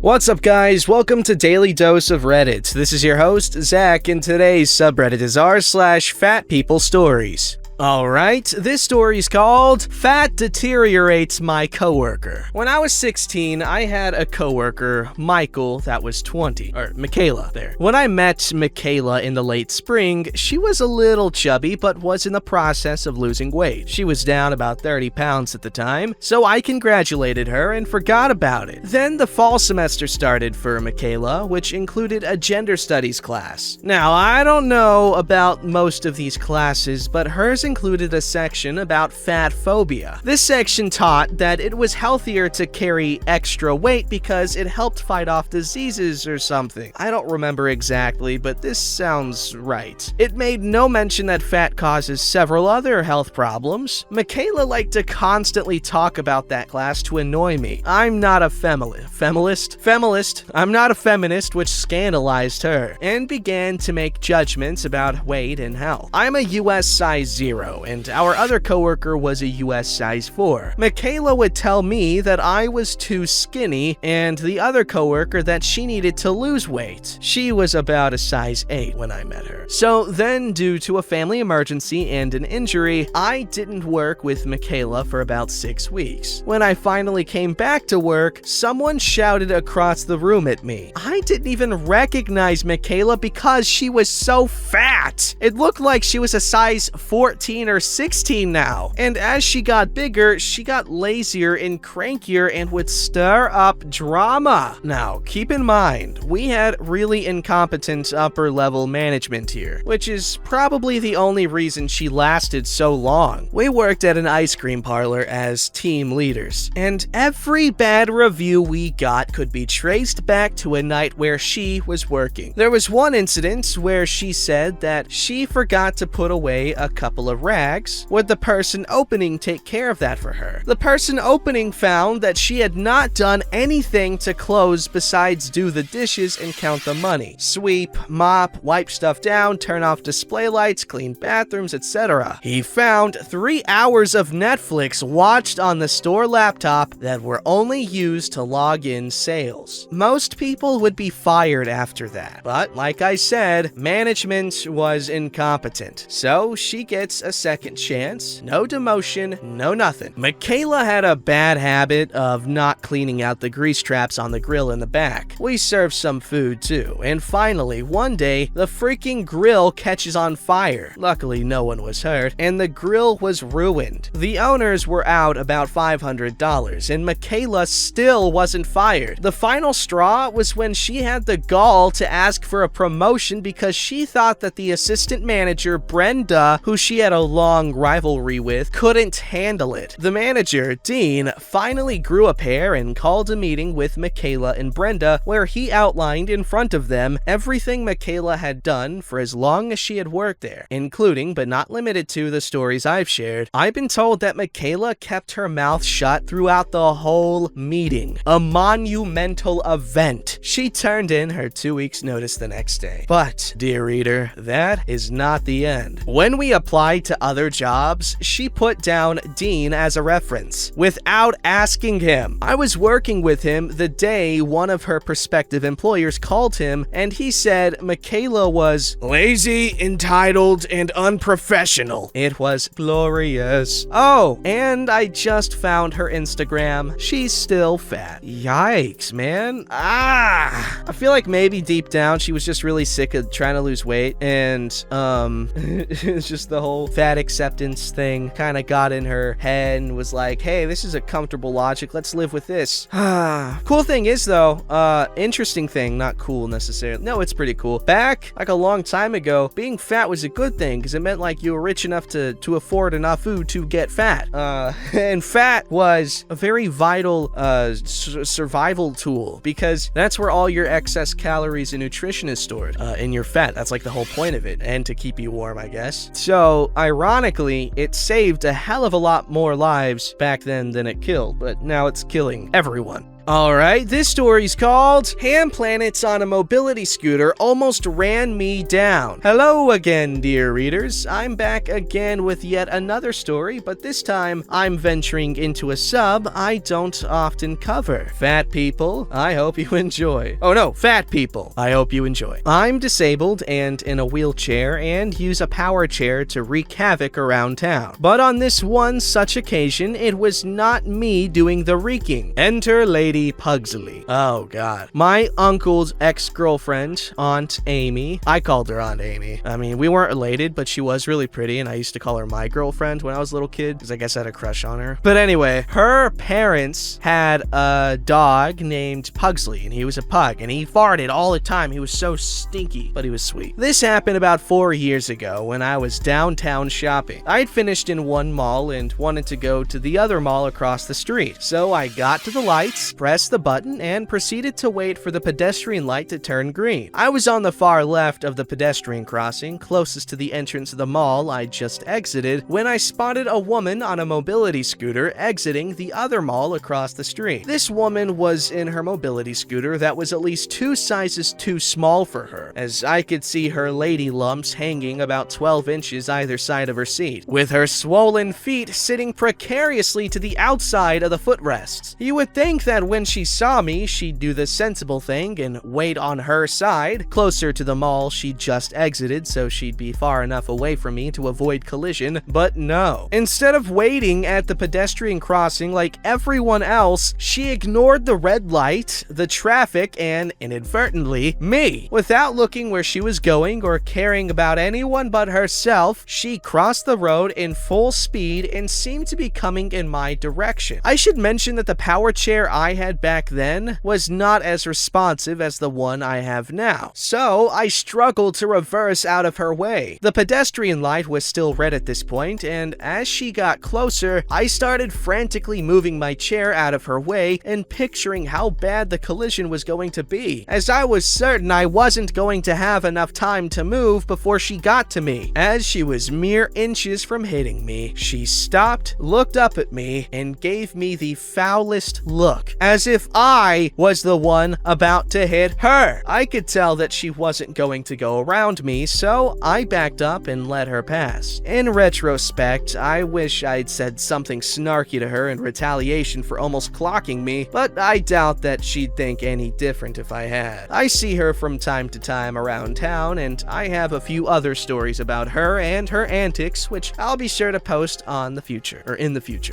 What's up, guys? Welcome to Daily Dose of Reddit. This is your host, Zach, and today's subreddit is r/FatPeopleStories. Alright, this story is called Fat Deteriorates My Coworker. When I was 16, I had a coworker, Michael, that was 20. Or Michaela, there. When I met Michaela in the late spring, she was a little chubby, but was in the process of losing weight. She was down about 30 pounds at the time, so I congratulated her and forgot about it. Then the fall semester started for Michaela, which included a gender studies class. Now, I don't know about most of these classes, but hers included a section about fat phobia. This section taught that it was healthier to carry extra weight because it helped fight off diseases or something. I don't remember exactly, but this sounds right. It made no mention that fat causes several other health problems. Michaela liked to constantly talk about that class to annoy me. I'm not a feminist, I'm not a feminist, which scandalized her, and began to make judgments about weight and health. I'm a US size 0, and our other coworker was a US size 4. Michaela would tell me that I was too skinny, and the other coworker that she needed to lose weight. She was about a size 8 when I met her. So then, due to a family emergency and an injury, I didn't work with Michaela for about 6 weeks. When I finally came back to work, someone shouted across the room at me. I didn't even recognize Michaela because she was so fat. It looked like she was a size 14 or 16 now. And as she got bigger, she got lazier and crankier and would stir up drama. Now, keep in mind, we had really incompetent upper level management here, which is probably the only reason she lasted so long. We worked at an ice cream parlor as team leaders, and every bad review we got could be traced back to a night where she was working. There was one incident where she said that she forgot to put away a couple of rags. Would the person opening take care of that for her? The person opening found that she had not done anything to close besides do the dishes and count the money. Sweep, mop, wipe stuff down, turn off display lights, clean bathrooms, etc. He found 3 hours of Netflix watched on the store laptop that were only used to log in sales. Most people would be fired after that, but like I said, management was incompetent. So she gets a second chance, no demotion, no nothing. Michaela had a bad habit of not cleaning out the grease traps on the grill in the back. We served some food too, and finally, one day, the freaking grill catches on fire. Luckily, no one was hurt, and the grill was ruined. The owners were out about $500, and Michaela still wasn't fired. The final straw was when she had the gall to ask for a promotion because she thought that the assistant manager, Brenda, who she had a long rivalry with, couldn't handle it. The manager, Dean, finally grew a pair and called a meeting with Michaela and Brenda where he outlined in front of them everything Michaela had done for as long as she had worked there, including but not limited to the stories I've shared. I've been told that Michaela kept her mouth shut throughout the whole meeting. A monumental event. She turned in her 2 weeks notice the next day. But, dear reader, that is not the end. When we applied to other jobs, she put down Dean as a reference, without asking him. I was working with him the day one of her prospective employers called him, and he said Michaela was lazy, entitled, and unprofessional. It was glorious. Oh, and I just found her Instagram. She's still fat. Yikes, man. I feel like maybe deep down she was just really sick of trying to lose weight, and it's just the whole fat acceptance thing kind of got in her head and was like, hey, this is a comfortable logic, let's live with this. Cool thing is though, interesting thing, not cool necessarily. No, it's pretty cool. Back like a long time ago, being fat was a good thing because it meant like you were rich enough to afford enough food to get fat. And fat was a very vital survival tool because that's where all your excess calories and nutrition is stored, in your fat. That's like the whole point of it, and to keep you warm, I guess. So ironically, it saved a hell of a lot more lives back then than it killed, but now it's killing everyone. Alright, this story's called Hamplanets on a Mobility Scooter Almost Ran Me Down. Hello again, dear readers. I'm back again with yet another story, but this time I'm venturing into a sub I don't often cover. Fat people, I hope you enjoy. Oh no, fat people, I hope you enjoy. I'm disabled and in a wheelchair and use a power chair to wreak havoc around town. But on this one such occasion, it was not me doing the wreaking. Enter Lady Pugsley. Oh god. My uncle's ex-girlfriend, Aunt Amy. I called her Aunt Amy. I mean, we weren't related, but she was really pretty, and I used to call her my girlfriend when I was a little kid, because I guess I had a crush on her. But anyway, her parents had a dog named Pugsley, and he was a pug, and he farted all the time. He was so stinky, but he was sweet. This happened about 4 years ago when I was downtown shopping. I had finished in one mall and wanted to go to the other mall across the street. So I got to the lights, pressed the button, and proceeded to wait for the pedestrian light to turn green. I was on the far left of the pedestrian crossing, closest to the entrance of the mall I just exited, when I spotted a woman on a mobility scooter exiting the other mall across the street. This woman was in her mobility scooter that was at least 2 sizes too small for her, as I could see her lady lumps hanging about 12 inches either side of her seat, with her swollen feet sitting precariously to the outside of the footrests. You would think that when she saw me, she'd do the sensible thing and wait on her side, closer to the mall she just exited so she'd be far enough away from me to avoid collision, but no. Instead of waiting at the pedestrian crossing like everyone else, she ignored the red light, the traffic, and, inadvertently, me. Without looking where she was going or caring about anyone but herself, she crossed the road in full speed and seemed to be coming in my direction. I should mention that the power chair I had back then was not as responsive as the one I have now, so I struggled to reverse out of her way. The pedestrian light was still red at this point, and as she got closer, I started frantically moving my chair out of her way and picturing how bad the collision was going to be, as I was certain I wasn't going to have enough time to move before she got to me. As she was mere inches from hitting me, she stopped, looked up at me, and gave me the foulest look, as if I was the one about to hit her. I could tell that she wasn't going to go around me, so I backed up and let her pass. In retrospect, I wish I'd said something snarky to her in retaliation for almost clocking me, but I doubt that she'd think any different if I had. I see her from time to time around town, and I have a few other stories about her and her antics, which I'll be sure to post in the future.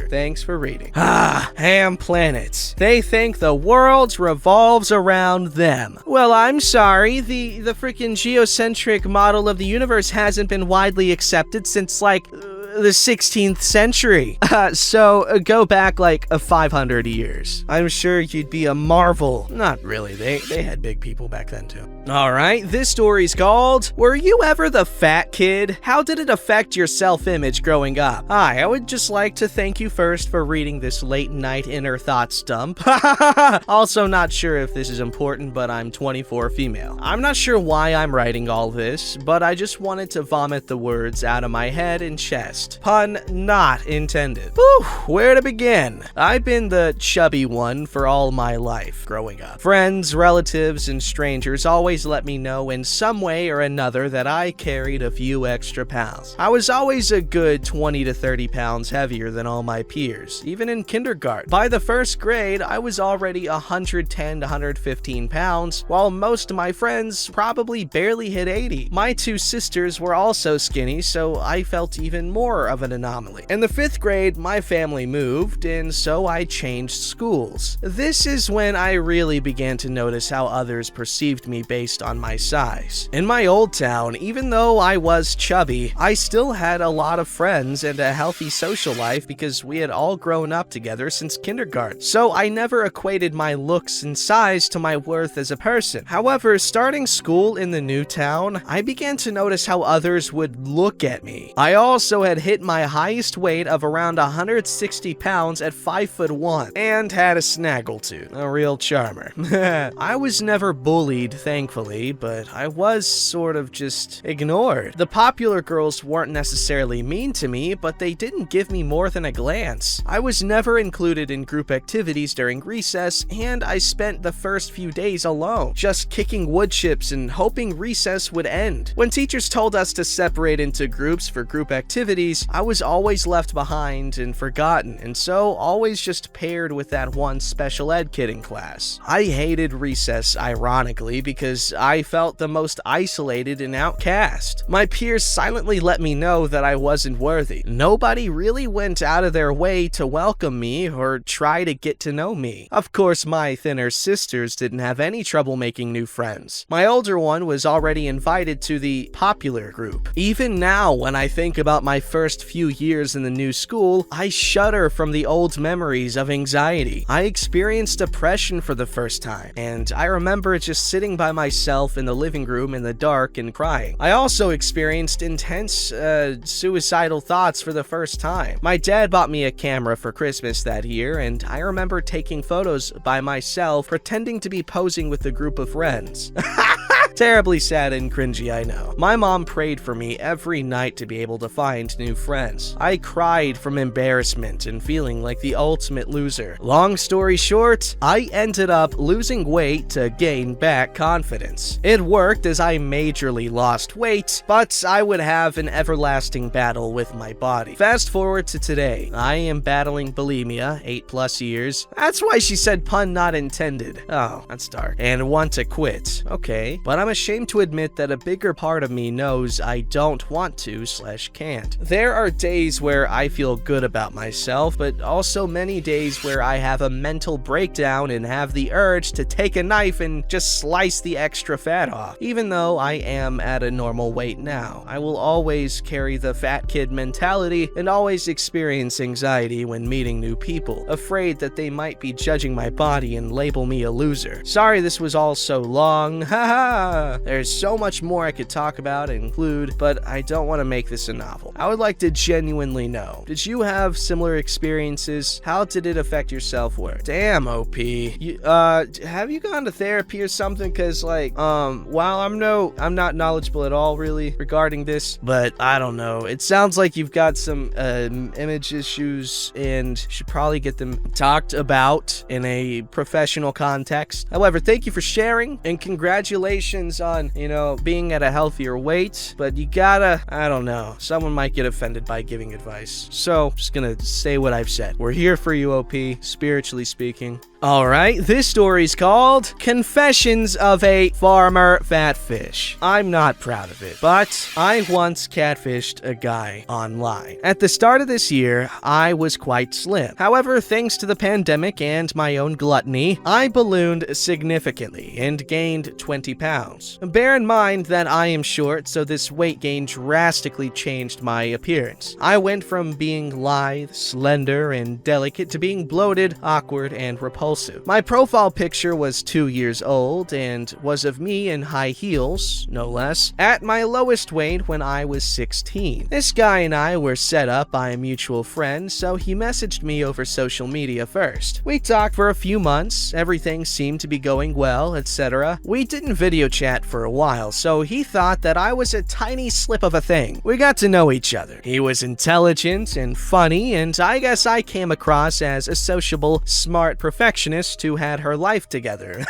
Thanks for reading. Hamplanets. They think the world revolves around them. Well, I'm sorry, the freaking geocentric model of the universe hasn't been widely accepted since, like, the 16th century. So go back like 500 years. I'm sure you'd be a marvel. Not really, they had big people back then too. Alright, this story's called, Were You Ever the Fat Kid? How did it affect your self-image growing up? Hi, I would just like to thank you first for reading this late night inner thoughts dump. Also not sure if this is important, but I'm 24 female. I'm not sure why I'm writing all this, but I just wanted to vomit the words out of my head and chest. Pun not intended. Whew, where to begin? I've been the chubby one for all my life growing up. Friends, relatives, and strangers always let me know in some way or another that I carried a few extra pounds. I was always a good 20 to 30 pounds heavier than all my peers, even in kindergarten. By the first grade, I was already 110 to 115 pounds, while most of my friends probably barely hit 80. My 2 sisters were also skinny, so I felt even more of an anomaly. In the 5th grade, my family moved, and so I changed schools. This is when I really began to notice how others perceived me based on my size. In my old town, even though I was chubby, I still had a lot of friends and a healthy social life because we had all grown up together since kindergarten. So I never equated my looks and size to my worth as a person. However, starting school in the new town, I began to notice how others would look at me. I also had hit my highest weight of around 160 pounds at 5'1" and had a snaggletooth, a real charmer. I was never bullied, thankfully. thankfully, but I was sort of just ignored. The popular girls weren't necessarily mean to me, but they didn't give me more than a glance. I was never included in group activities during recess, and I spent the first few days alone, just kicking wood chips and hoping recess would end. When teachers told us to separate into groups for group activities, I was always left behind and forgotten, and so always just paired with that one special ed kid in class. I hated recess, ironically, because I felt the most isolated and outcast. My peers silently let me know that I wasn't worthy. Nobody really went out of their way to welcome me or try to get to know me. Of course, my thinner sisters didn't have any trouble making new friends. My older one was already invited to the popular group. Even now, when I think about my first few years in the new school, I shudder from the old memories of anxiety. I experienced depression for the first time, and I remember just sitting by myself in the living room in the dark and crying. I also experienced intense suicidal thoughts for the first time. My dad bought me a camera for Christmas that year, and I remember taking photos by myself, pretending to be posing with a group of friends. Terribly sad and cringy, I know. My mom prayed for me every night to be able to find new friends. I cried from embarrassment and feeling like the ultimate loser. Long story short, I ended up losing weight to gain back confidence. It worked as I majorly lost weight, but I would have an everlasting battle with my body. Fast forward to today. I am battling bulimia, 8+ years. That's why she said pun not intended. Oh, that's dark. And want to quit. Okay, but I'm ashamed to admit that a bigger part of me knows I don't want to / can't. There are days where I feel good about myself, but also many days where I have a mental breakdown and have the urge to take a knife and just slice the extra fat off. Even though I am at a normal weight now, I will always carry the fat kid mentality and always experience anxiety when meeting new people, afraid that they might be judging my body and label me a loser. Sorry this was all so long, haha. There's so much more I could talk about and include, but I don't want to make this a novel. I would like to genuinely know, did you have similar experiences? How did it affect your self-worth? Damn, OP. Have you gone to therapy or something? Cause while I'm not knowledgeable at all really regarding this, but I don't know. It sounds like you've got some image issues and should probably get them talked about in a professional context. However, thank you for sharing and congratulations on, being at a healthier weight, but you gotta, I don't know, someone might get offended by giving advice. So, just gonna say what I've said. We're here for you, OP, spiritually speaking. Alright, this story's called Confessions of a Farmer Fatfish. I'm not proud of it, but I once catfished a guy online. At the start of this year, I was quite slim. However, thanks to the pandemic and my own gluttony, I ballooned significantly and gained 20 pounds. Bear in mind that I am short, so this weight gain drastically changed my appearance. I went from being lithe, slender, and delicate to being bloated, awkward, and repulsive. My profile picture was 2 years old and was of me in high heels, no less, at my lowest weight when I was 16. This guy and I were set up by a mutual friend, so he messaged me over social media first. We talked for a few months, everything seemed to be going well, etc. We didn't video chat for a while, so he thought that I was a tiny slip of a thing. We got to know each other. He was intelligent and funny, and I guess I came across as a sociable, smart perfectionist who had her life together.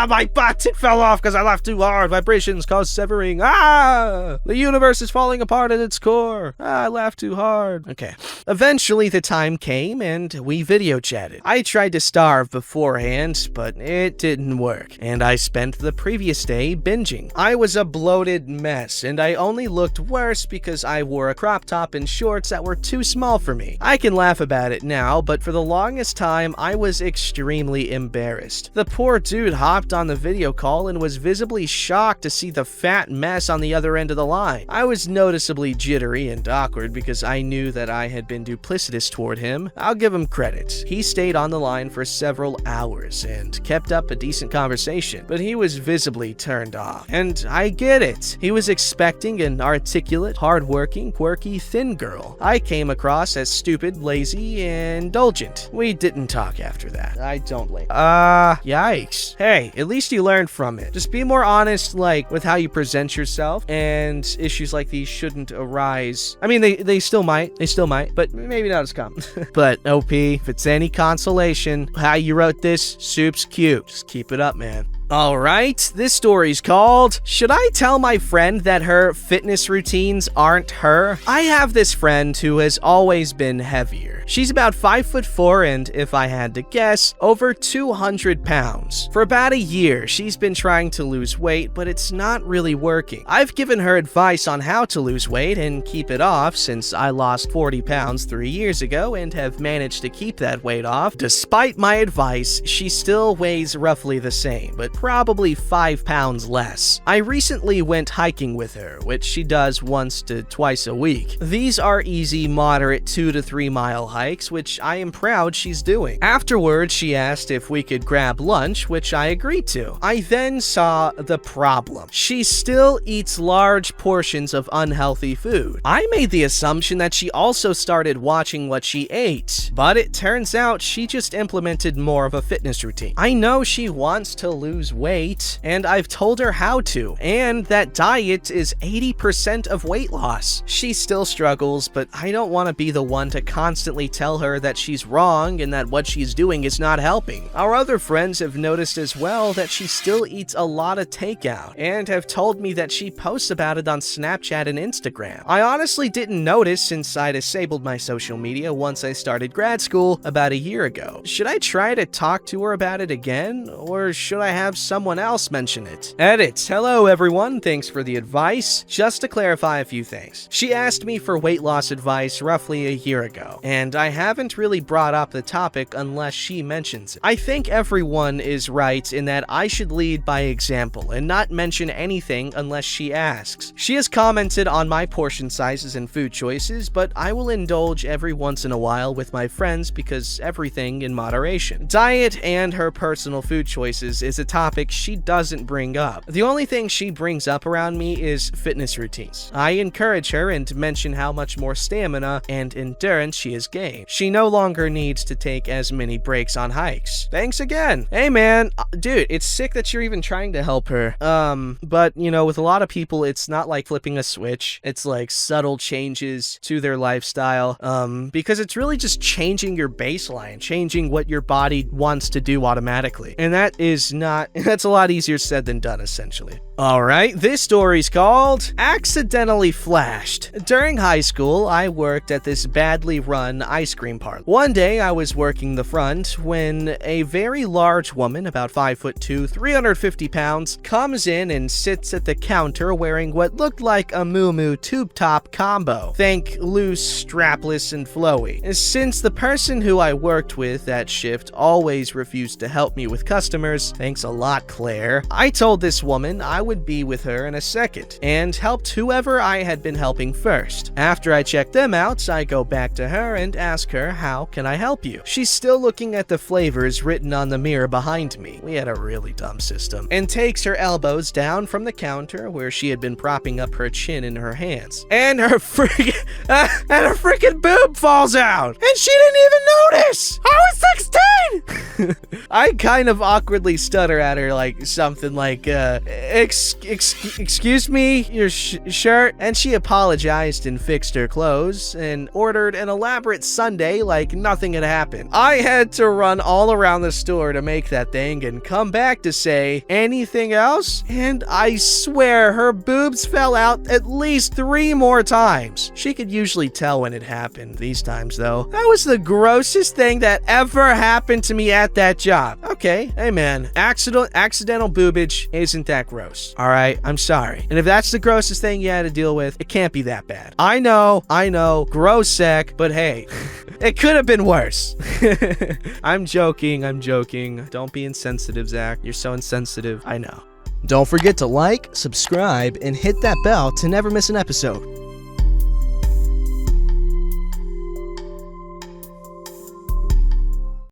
My butt, it fell off because I laughed too hard. Vibrations caused severing. The universe is falling apart at its core. I laughed too hard. Okay. Eventually the time came and we video chatted. I tried to starve beforehand, but it didn't work, and I spent the previous day binging. I was a bloated mess, and I only looked worse because I wore a crop top and shorts that were too small for me. I can laugh about it now, but for the longest time, I was extremely embarrassed. The poor dude hopped on the video call and was visibly shocked to see the fat mess on the other end of the line. I was noticeably jittery and awkward because I knew that I had been duplicitous toward him. I'll give him credit. He stayed on the line for several hours and kept up a decent conversation, but he was visibly turned off. And I get it. He was expecting an articulate, hardworking, quirky, thin girl. I came across as stupid, lazy, and indulgent. We didn't talk after that. I don't like. Yikes. Hey, At least you learned from it. Just be more honest, like, with how you present yourself, and issues like these shouldn't arise. I mean, they still might, but maybe not as common. But OP, if it's any consolation, how you wrote this, soup's cute. Just keep it up, man. Alright, this story's called, Should I Tell My Friend That Her Fitness Routines Aren't Her? I have this friend who has always been heavier. She's about 5'4" and, if I had to guess, over 200 pounds. For about a year, she's been trying to lose weight, but it's not really working. I've given her advice on how to lose weight and keep it off since I lost 40 pounds 3 years ago and have managed to keep that weight off. Despite my advice, she still weighs roughly the same, but probably 5 pounds less. I recently went hiking with her, which she does once to twice a week. These are easy, moderate 2 to 3 mile hikes, which I am proud she's doing. Afterwards, she asked if we could grab lunch, which I agreed to. I then saw the problem. She still eats large portions of unhealthy food. I made the assumption that she also started watching what she ate, but it turns out she just implemented more of a fitness routine. I know she wants to lose weight, and I've told her how to, and that diet is 80% of weight loss. She still struggles, but I don't want to be the one to constantly tell her that she's wrong and that what she's doing is not helping. Our other friends have noticed as well that she still eats a lot of takeout, and have told me that she posts about it on Snapchat and Instagram. I honestly didn't notice since I disabled my social media once I started grad school about a year ago. Should I try to talk to her about it again, or should I have someone else mention it? Edits. Hello everyone, thanks for the advice. Just to clarify a few things. She asked me for weight loss advice roughly a year ago, and I haven't really brought up the topic unless she mentions it. I think everyone is right in that I should lead by example and not mention anything unless she asks. She has commented on my portion sizes and food choices, but I will indulge every once in a while with my friends because everything in moderation. Diet and her personal food choices is a topic she doesn't bring up. The only thing she brings up around me is fitness routines. I encourage her and mention how much more stamina and endurance she has gained. She no longer needs to take as many breaks on hikes. Thanks again. Hey man, dude, it's sick that you're even trying to help her. But you know, with a lot of people, it's not like flipping a switch. It's like subtle changes to their lifestyle. Because it's really just changing your baseline, changing what your body wants to do automatically. And that's a lot easier said than done, essentially. Alright, this story's called Accidentally Flashed. During high school, I worked at this badly run ice cream parlor. One day, I was working the front when a very large woman, about 5'2", 350 pounds, comes in and sits at the counter wearing what looked like a muumuu tube top combo. Think loose, strapless, and flowy. Since the person who I worked with that shift always refused to help me with customers, thanks a lot, Claire, I told this woman I would be with her in a second, and helped whoever I had been helping first. After I checked them out, I go back to her and ask her, how can I help you? She's still looking at the flavors written on the mirror behind me. We had a really dumb system. And takes her elbows down from the counter where she had been propping up her chin in her hands. And her freaking boob falls out! And she didn't even notice! I was 16! I kind of awkwardly stutter at her like something like, excuse me, your shirt? And she apologized and fixed her clothes and ordered an elaborate sundae like nothing had happened. I had to run all around the store to make that thing and come back to say, anything else? And I swear her boobs fell out at least 3 more times. She could usually tell when it happened. These times though, that was the grossest thing that ever happened to me at that job. Okay, hey man, accidental boobage isn't that gross. Alright, I'm sorry. And if that's the grossest thing you had to deal with, it can't be that bad. I know, gross sec, but hey, it could have been worse. I'm joking. Don't be insensitive, Zach. You're so insensitive. I know. Don't forget to like, subscribe, and hit that bell to never miss an episode.